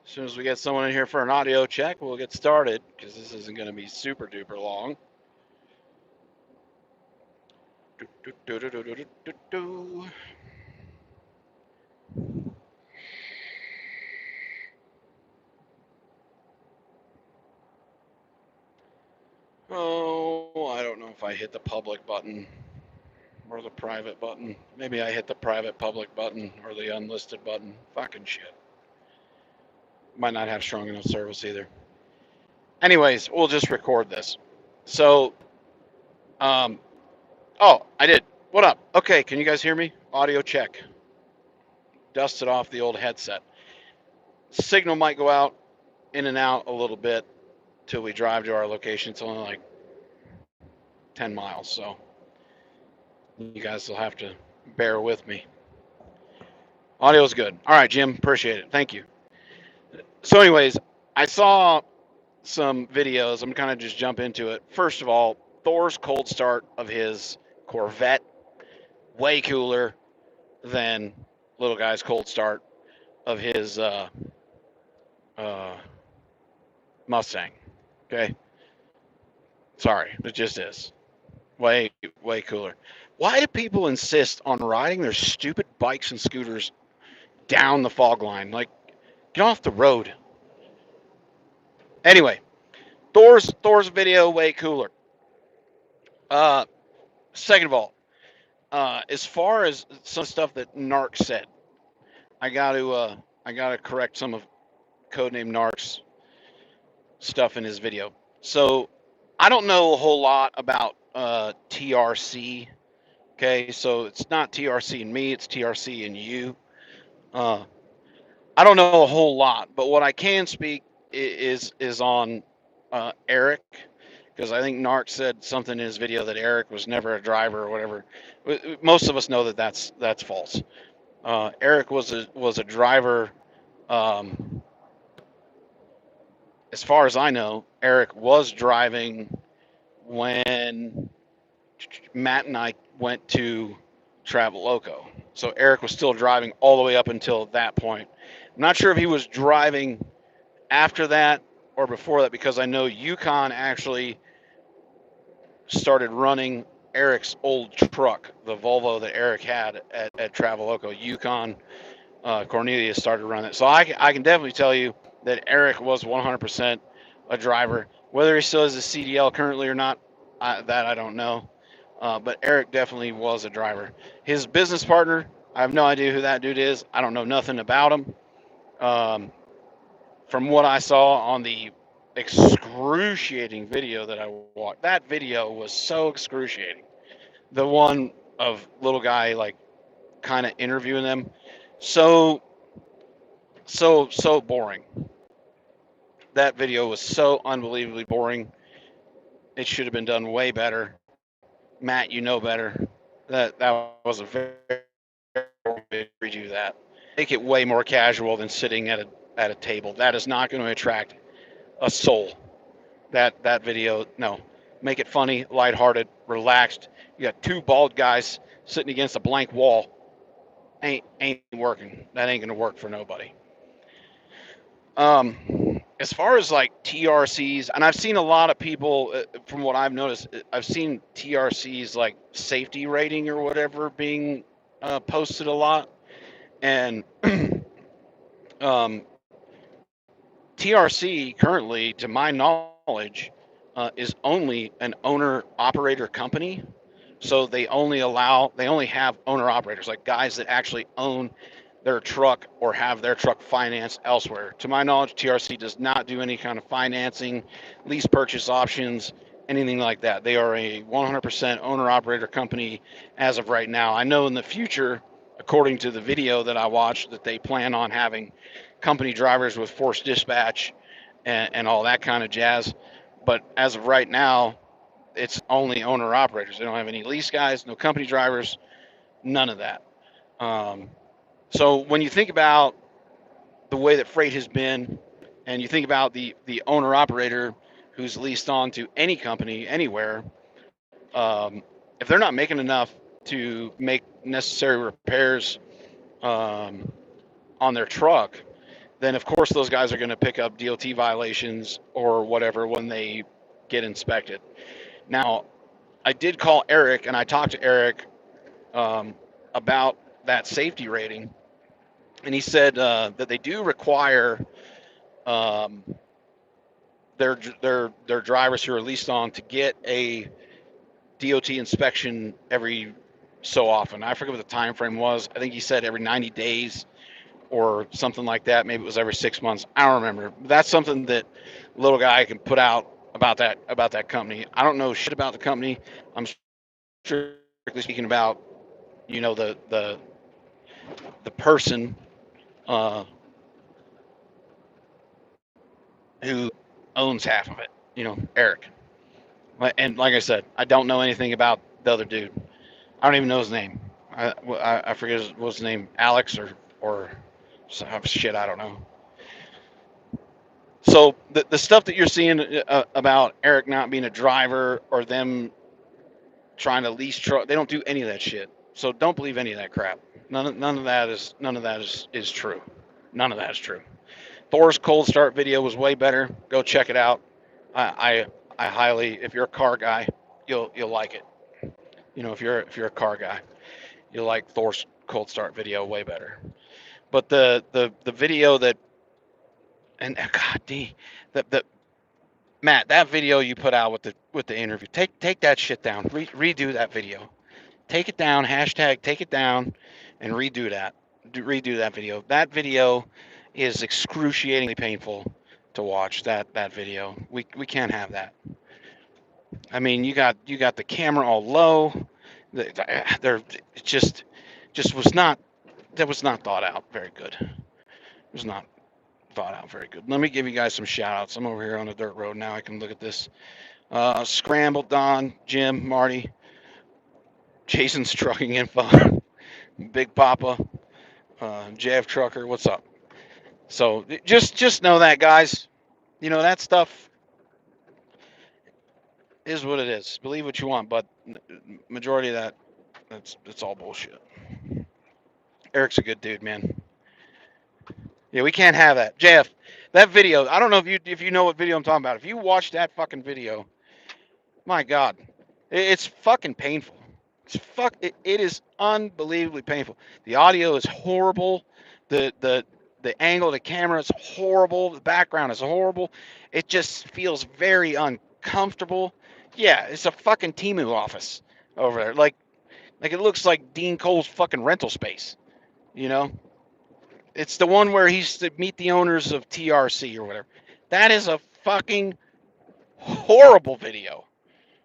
As soon as we get someone in here for an audio check, we'll get started because this isn't going to be super duper long. Oh, I don't know if I hit the public button or the private button. Maybe I hit the private public button or the unlisted button. Fucking shit. Might not have strong enough service either. Anyways, we'll just record this. So, um, oh, I did. What up? Okay, can you guys hear me? Audio check. Dusted off the old headset. Signal might go out in and out a little bit till we drive to our location. It's only like 10 miles, so you guys will have to bear with me. Audio's good. All right, Jim, appreciate it. Thank you. So, anyways, I saw some videos. I'm kind of just jump into it. First of all, Thor's cold start of his Corvette, way cooler than little guy's cold start of his uh, Mustang. Okay, sorry, it just is way way cooler. Why do people insist on riding their stupid bikes and scooters down the fog line? Like, get off the road. Anyway, Thor's video way cooler. Uh, Second of all, as far as some stuff that Narc said, I gotta correct some of codename Narc's stuff in his video. So I don't know a whole lot about TRC. Okay, so it's not TRC and me, it's TRC and you. Uh, I don't know a whole lot, but what I can speak is on Eric, because I think Narc said something in his video that Eric was never a driver or whatever. Most of us know that that's false. Eric was a driver. Um, as far as I know, Eric was driving when Matt and I went to Travel Loco. So Eric was still driving all the way up until that point. I'm not sure if he was driving after that or before that, because I know Yukon actually started running Eric's old truck, the Volvo that Eric had at Travel Loco. Yukon Cornelius started running it. So I can definitely tell you that Eric was 100% a driver. Whether he still has a CDL currently or not, that I don't know. But Eric definitely was a driver. His business partner, I have no idea who that dude is. I don't know nothing about him. Um, from what I saw on the excruciating video that I watched, that video was so excruciating. The one of little guy like kind of interviewing them, so so boring. That video was so unbelievably boring. It should have been done way better. Matt, you know better. That was a very redo that. Make it way more casual than sitting at a table. That is not going to attract a soul. That video, no. Make it funny, lighthearted, relaxed. You got two bald guys sitting against a blank wall. Ain't working. That ain't gonna work for nobody. As far as like TRCs, and I've seen a lot of people, from what I've noticed, I've seen TRCs like safety rating or whatever being posted a lot, and um, TRC currently, to my knowledge, is only an owner operator company. So they only have owner operators, like guys that actually own their truck or have their truck financed elsewhere. To my knowledge, TRC does not do any kind of financing, lease purchase options, anything like that. They are a 100% owner operator company as of right now. I know in the future, according to the video that I watched, that they plan on having company drivers with forced dispatch and all that kind of jazz. But as of right now, it's only owner operators. They don't have any lease guys, no company drivers, none of that. Um, so when you think about the way that freight has been, and you think about the owner operator who's leased on to any company anywhere, if they're not making enough to make necessary repairs um, on their truck, then of course those guys are going to pick up DOT violations or whatever when they get inspected. Now, I did call Eric and I talked to Eric about that safety rating, and he said that they do require um, their drivers who are leased on to get a DOT inspection every so often. I forget what the time frame was. I think he said every 90 days or something like that. Maybe it was every 6 months. I don't remember. That's something that little guy can put out about that company. I don't know shit about the company. I'm strictly speaking about the person uh, who owns half of it. Eric. And like I said, I don't know anything about the other dude. I don't even know his name. I forget what's his name, Alex or shit. I don't know. So the stuff that you're seeing about Eric not being a driver or them trying to lease truck, they don't do any of that shit. So don't believe any of that crap. None of that is true. None of that is true. Thor's cold start video was way better. Go check it out. I highly, if you're a car guy, you'll like it. If you're a car guy, you'll like Thor's cold start video way better. But the video that and God, the Matt, that video you put out with the interview, take that shit down. Redo that video. Take it down. Hashtag take it down, and redo that. Redo that video. That video is excruciatingly painful to watch. That video. We can't have that. I mean, you got the camera all low. They're just was not that was not thought out very good. It was not thought out very good. Let me give you guys some shout outs. I'm over here on the dirt road now. I can look at this. Scramble, Don, Jim, Marty, Jason's trucking info, Big Papa, JF Trucker. What's up? So just know that, guys. That stuff is what it is. Believe what you want, but majority of that's all bullshit. Eric's a good dude, man. Yeah, we can't have that. JF, that video. I don't know if you know what video I'm talking about. If you watch that fucking video, my God, it's fucking painful. It is unbelievably painful. The audio is horrible. The angle of the camera is horrible. The background is horrible. It just feels very uncomfortable. Yeah, it's a fucking Temu office over there. Like it looks like Dean Cole's fucking rental space. You know, it's the one where he's to meet the owners of TRC or whatever. That is a fucking horrible video.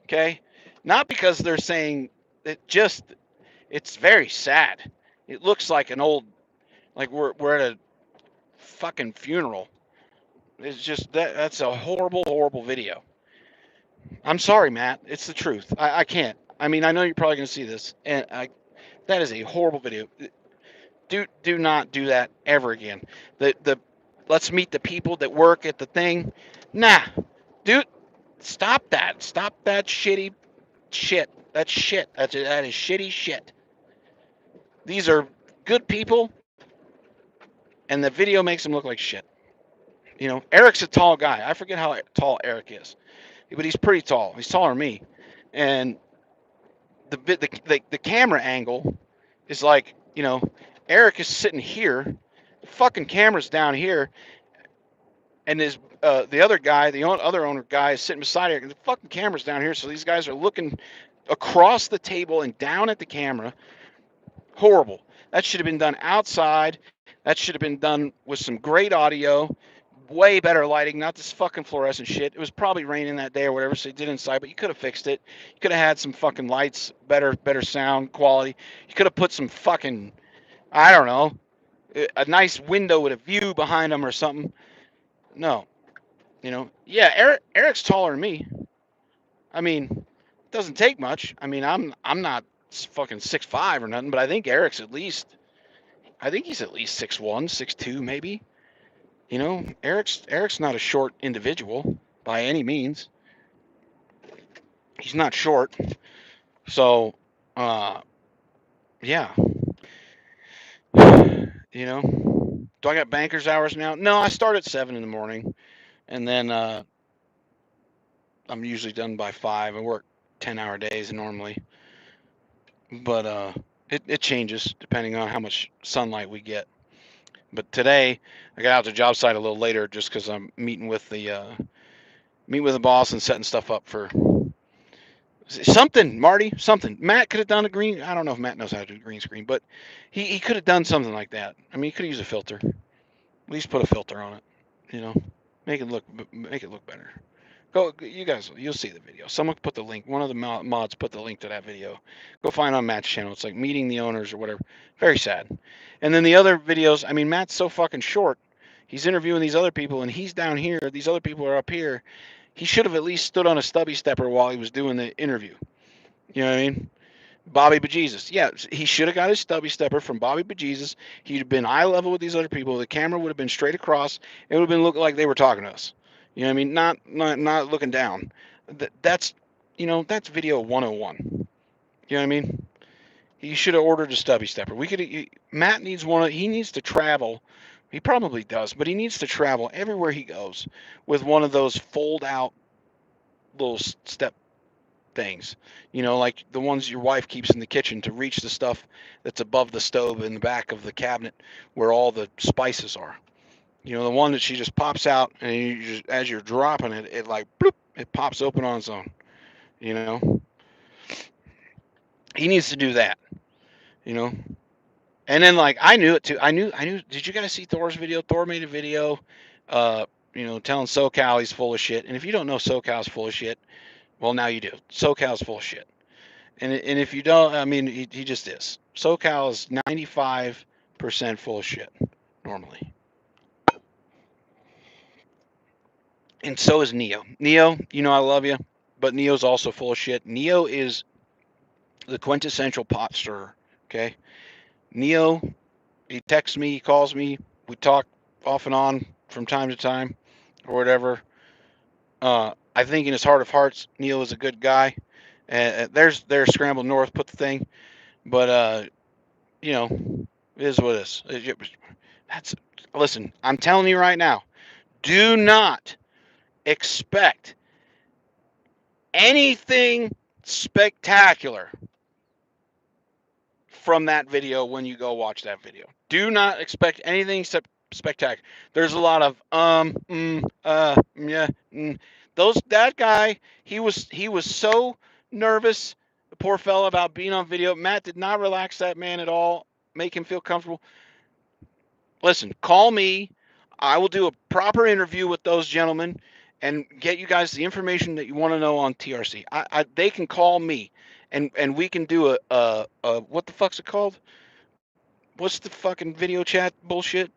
Okay, not because they're saying it's very sad. It looks like an old, like we're at a fucking funeral. It's just that's a horrible video. I'm sorry, Matt. It's the truth. I can't. I mean, I know you're probably gonna see this, and that is a horrible video. Do not do that ever again. The let's meet the people that work at the thing. Nah, dude, stop that. Stop that shitty shit. That's shit. That is shitty shit. These are good people, and the video makes them look like shit. Eric's a tall guy. I forget how tall Eric is, but he's pretty tall. He's taller than me, and the camera angle is like, Eric is sitting here, the fucking camera's down here, and the other guy, the other owner guy, is sitting beside Eric, and the fucking camera's down here. So these guys are looking across the table and down at the camera. Horrible. That should have been done outside. That should have been done with some great audio, way better lighting, not this fucking fluorescent shit. It was probably raining that day or whatever, so you did inside, but you could have fixed it. You could have had some fucking lights, better sound quality. You could have put some fucking, I don't know, a nice window with a view behind them or something. No, yeah, Eric's taller than me. I mean, it doesn't take much. I mean, I'm not fucking 6'5" or nothing, but I think he's at least 6'1", 6'2", maybe. Eric's not a short individual by any means. He's not short. So, yeah. Do I got banker's hours now? No, I start at 7 in the morning, and then I'm usually done by 5. I work 10-hour days normally, but it changes depending on how much sunlight we get. But today I got out to the job site a little later just because I'm meeting with the boss and setting stuff up for something. Marty, something. Matt could have done a green. I don't know if Matt knows how to do green screen, but he could have done something like that. I mean, he could have used a filter. At least put a filter on it. You know, make it look better. Go, you guys, you'll see the video. Someone put the link. One of the mods put the link to that video. Go find it on Matt's channel. It's like meeting the owners or whatever. Very sad. And then the other videos. I mean, Matt's so fucking short. He's interviewing these other people, and he's down here. These other people are up here. He should have at least stood on a stubby stepper while he was doing the interview. You know what I mean? Bobby Bejesus. Yeah, he should have got his stubby stepper from Bobby Bejesus. He'd have been eye level with these other people. The camera would have been straight across. It would have been looking like they were talking to us. You know what I mean? Not looking down. That's that's video 101. You know what I mean? He should have ordered a stubby stepper. Matt needs one. He needs to travel. He probably does, but he needs to travel everywhere he goes with one of those fold out little step things, like the ones your wife keeps in the kitchen to reach the stuff that's above the stove in the back of the cabinet where all the spices are. The one that she just pops out, and as you're dropping it, it like bloop, it pops open on its own. He needs to do that. And then like I knew it too. I knew. Did you guys see Thor's video? Thor made a video, telling SoCal he's full of shit. And if you don't know SoCal's full of shit, well now you do. SoCal's full of shit. And if you don't, I mean, he just is. SoCal is 95% full of shit, normally. And so is Neo. Neo, I love you, but Neo's also full of shit. Neo is the quintessential pot stirrer, okay? Neo, he texts me, he calls me, we talk off and on from time to time, or whatever. I think in his heart of hearts, Neo is a good guy. There's Scrambled North, put the thing. But it is what it is. Listen, I'm telling you right now, do not expect anything spectacular from that video when you go watch that video. Do not expect anything spectacular. There's a lot of yeah. That guy, he was so nervous, the poor fella, about being on video. Matt did not relax that man at all, make him feel comfortable. Listen, call me. I will do a proper interview with those gentlemen and get you guys the information that you want to know on TRC. They can call me, and we can do a what the fuck's it called? What's the fucking video chat bullshit?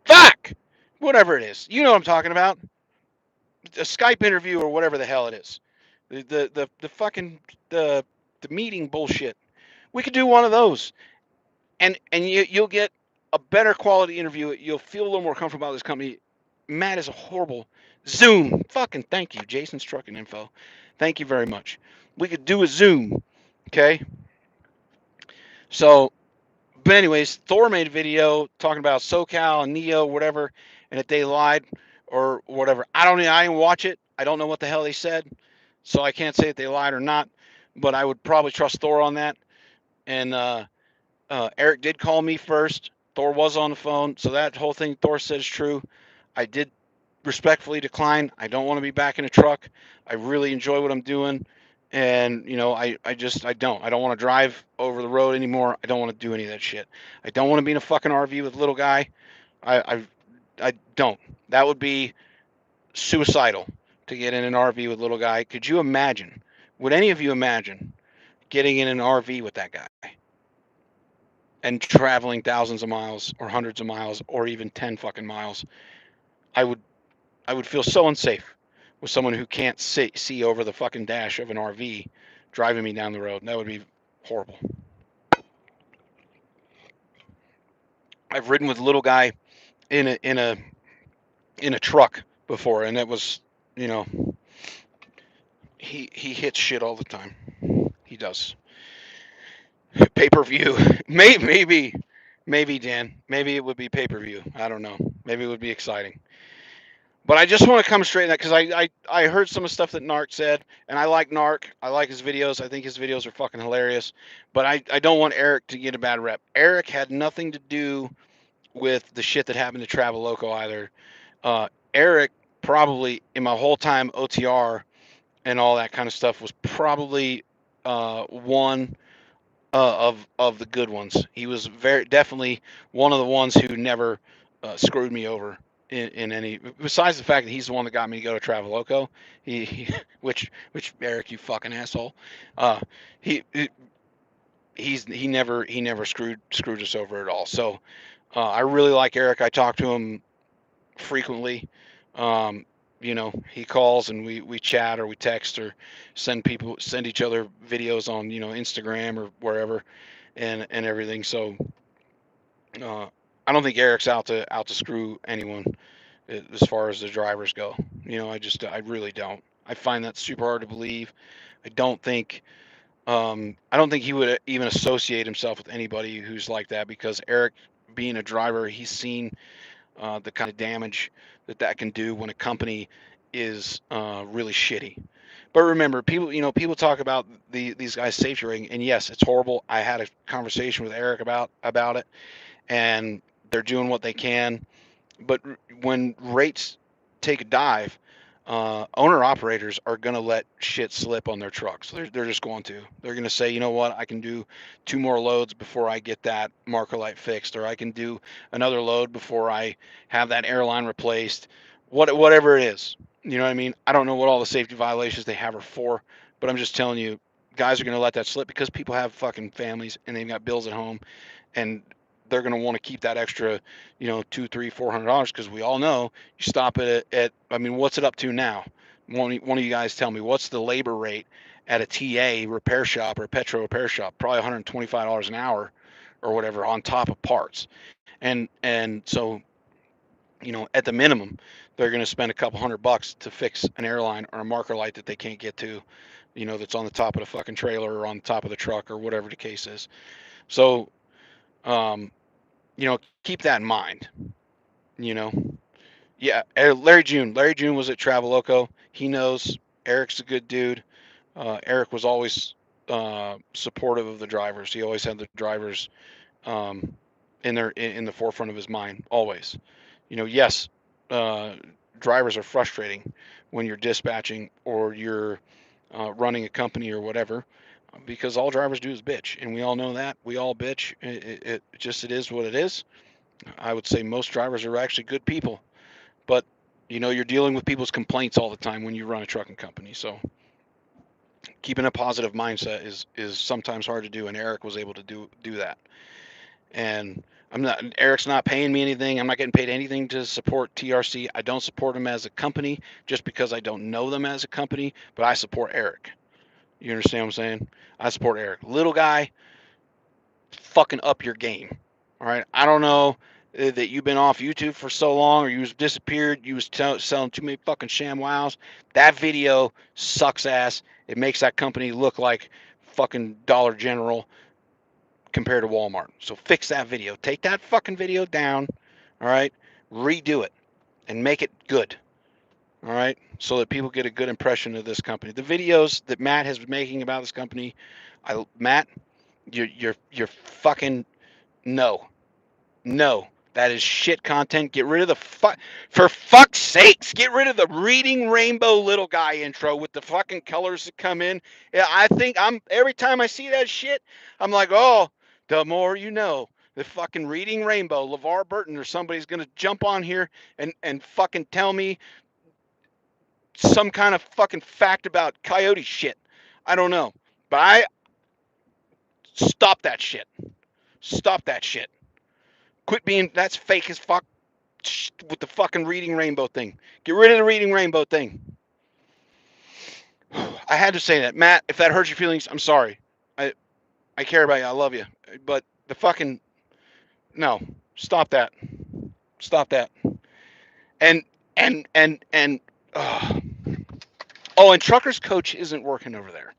Fuck! Whatever it is. You know what I'm talking about. A Skype interview or whatever the hell it is. The fucking the meeting bullshit. We could do one of those. And you'll get a better quality interview. You'll feel a little more comfortable about this company. Matt is a horrible Zoom. Fucking thank you, Jason's Trucking Info. Thank you very much. We could do a Zoom, okay? So, but anyways, Thor made a video talking about SoCal and Neo, whatever, and if they lied or whatever. I didn't watch it. I don't know what the hell they said, so I can't say if they lied or not. But I would probably trust Thor on that. And Eric did call me first. Thor was on the phone, so that whole thing Thor said is true. I did respectfully decline. I don't want to be back in a truck. I really enjoy what I'm doing, and I don't want to drive over the road anymore. I don't want to do any of that shit. I don't want to be in a fucking RV with little guy. I don't. That would be suicidal to get in an RV with little guy. Could you imagine? Would any of you imagine getting in an RV with that guy and traveling thousands of miles or hundreds of miles or even 10 fucking miles? I would feel so unsafe with someone who can't see over the fucking dash of an RV driving me down the road. That would be horrible. I've ridden with a little guy in a truck before, and it was, he hits shit all the time. He does. Pay-per-view. Maybe Maybe, Dan. Maybe it would be pay-per-view. I don't know. Maybe it would be exciting. But I just want to come straight in that because I heard some of the stuff that Narc said, and I like Narc. I like his videos. I think his videos are fucking hilarious. But I don't want Eric to get a bad rep. Eric had nothing to do with the shit that happened to Travel Loco either. Eric probably in my whole time OTR and all that kind of stuff was probably one of the good ones. He was very definitely one of the ones who never screwed me over in any. Besides the fact that he's the one that got me to go to Travel Loco, which Eric, you fucking asshole, uh, he he never screwed us over at all. So I really like Eric. I talk to him frequently. Um, he calls and we chat or we text or send each other videos on Instagram or wherever and everything. So uh, I don't think Eric's out to screw anyone as far as the drivers go. I really don't. I find that super hard to believe. I don't think I don't think he would even associate himself with anybody who's like that because Eric, being a driver, he's seen the kind of damage that can do when a company is really shitty. But remember, people talk about these guys' safety rating, and yes, it's horrible. I had a conversation with Eric about it, and they're doing what they can. But when rates take a dive, owner operators are going to let shit slip on their trucks. They're just going to. They're going to say, you know what, I can do two more loads before I get that marker light fixed, or I can do another load before I have that airline replaced. Whatever it is, you know what I mean. I don't know what all the safety violations they have are for, but I'm just telling you, guys are going to let that slip because people have fucking families and they've got bills at home, and they're going to want to keep that extra, two, three, $400 because we all know you stop it at. I mean, what's it up to now? One of you guys tell me what's the labor rate at a TA repair shop or a petro repair shop? Probably $125 an hour or whatever on top of parts, and so at the minimum they're going to spend a couple $100 to fix an airline or a marker light that they can't get to, that's on the top of the fucking trailer or on the top of the truck or whatever the case is. So um, keep that in mind. You know, yeah. Larry June was at Travel Loco. He knows Eric's a good dude. Eric was always supportive of the drivers. He always had the drivers um, in the forefront of his mind. Always. Yes, uh, drivers are frustrating when you're dispatching or you're running a company or whatever, because all drivers do is bitch, and we all know that. We all bitch. It is what it is. I would say most drivers are actually good people, but you're dealing with people's complaints all the time when you run a trucking company. So keeping a positive mindset is sometimes hard to do, and Eric was able to do that. And Eric's not paying me anything. I'm not getting paid anything to support TRC. I don't support them as a company just because I don't know them as a company, but I support Eric. You understand what I'm saying? I support Eric. Little guy, fucking up your game. All right. I don't know that you've been off YouTube for so long, or you was disappeared. You was selling too many fucking sham wows. That video sucks ass. It makes that company look like fucking Dollar General compared to Walmart. So fix that video. Take that fucking video down. All right. Redo it and make it good. All right. So that people get a good impression of this company. The videos that Matt has been making about this company, Matt, you're fucking no. No, that is shit content. Get rid of the for fuck's sakes, get rid of the reading rainbow little guy intro with the fucking colors that come in. Yeah, I think every time I see that shit, I'm like, oh, the more you know. The fucking reading rainbow, LeVar Burton or somebody's gonna jump on here and fucking tell me some kind of fucking fact about coyote shit. I don't know. But I stop that shit. Stop that shit. Quit being that's fake as fuck with the fucking reading rainbow thing. Get rid of the reading rainbow thing. I had to say that, Matt. If that hurts your feelings, I'm sorry. I care about you. I love you, but the fucking no. Stop that. Stop that. And and oh, and Trucker's coach isn't working over there.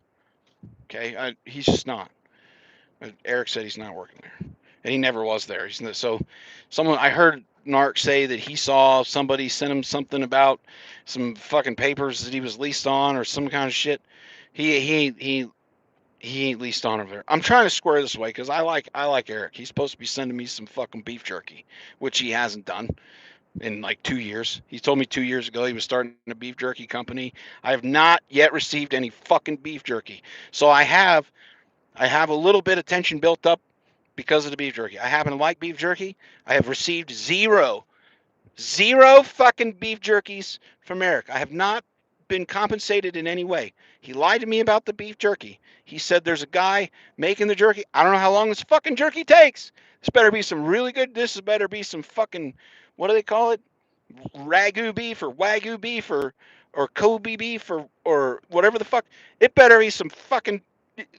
Okay, he's just not. Eric said he's not working there. and he never was there. So, someone I heard Narc say that he saw somebody sent him something about some fucking papers that he was leased on or some kind of shit. He ain't leased on over there. I'm trying to square this away because I like Eric. He's supposed to be sending me some fucking beef jerky, which he hasn't done in like 2 years. He told me 2 years ago he was starting a beef jerky company. I have not yet received any fucking beef jerky. So I have a little bit of tension built up because of the beef jerky. I happen to like beef jerky. I have received zero fucking beef jerkies from Eric. I have not been compensated in any way. He lied to me about the beef jerky. He said there's a guy making the jerky. I don't know how long this fucking jerky takes. This better be some really good. This better be some fucking, what do they call it? Ragu beef or Wagyu beef or Kobe beef or whatever the fuck. It better be some fucking,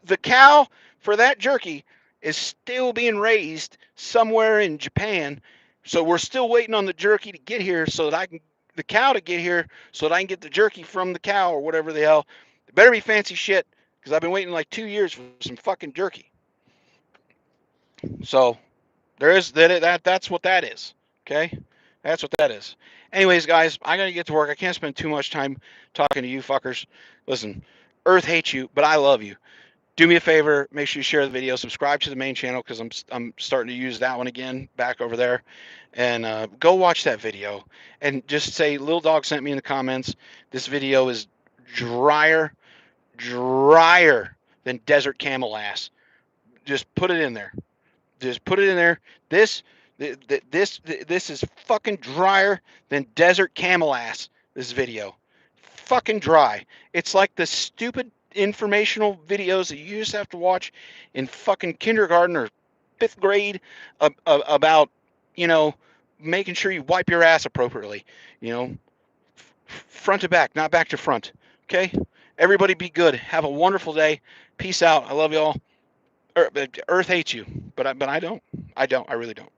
the cow for that jerky is still being raised somewhere in Japan. So we're still waiting on the jerky to get here so that I can, the cow to get here so that I can get the jerky from the cow or whatever the hell. It better be fancy shit because I've been waiting like 2 years for some fucking jerky. So there is that's what that is. Okay? That's what that is. Anyways, guys, I gotta get to work. I can't spend too much time talking to you fuckers. Listen, Earth hates you, but I love you. Do me a favor, make sure you share the video, subscribe to the main channel because I'm starting to use that one again back over there, and go watch that video and just say Lil Dawg sent me in the comments. This video is drier than desert camel ass. Just put it in there. Just put it in there. This this is fucking drier than desert camel ass. This video, fucking dry. It's like the stupid informational videos that you used to have to watch in fucking kindergarten or fifth grade about, you know, making sure you wipe your ass appropriately. You know, front to back, not back to front. Okay. Everybody be good. Have a wonderful day. Peace out. I love y'all. Earth hates you, but I don't. I don't. I really don't.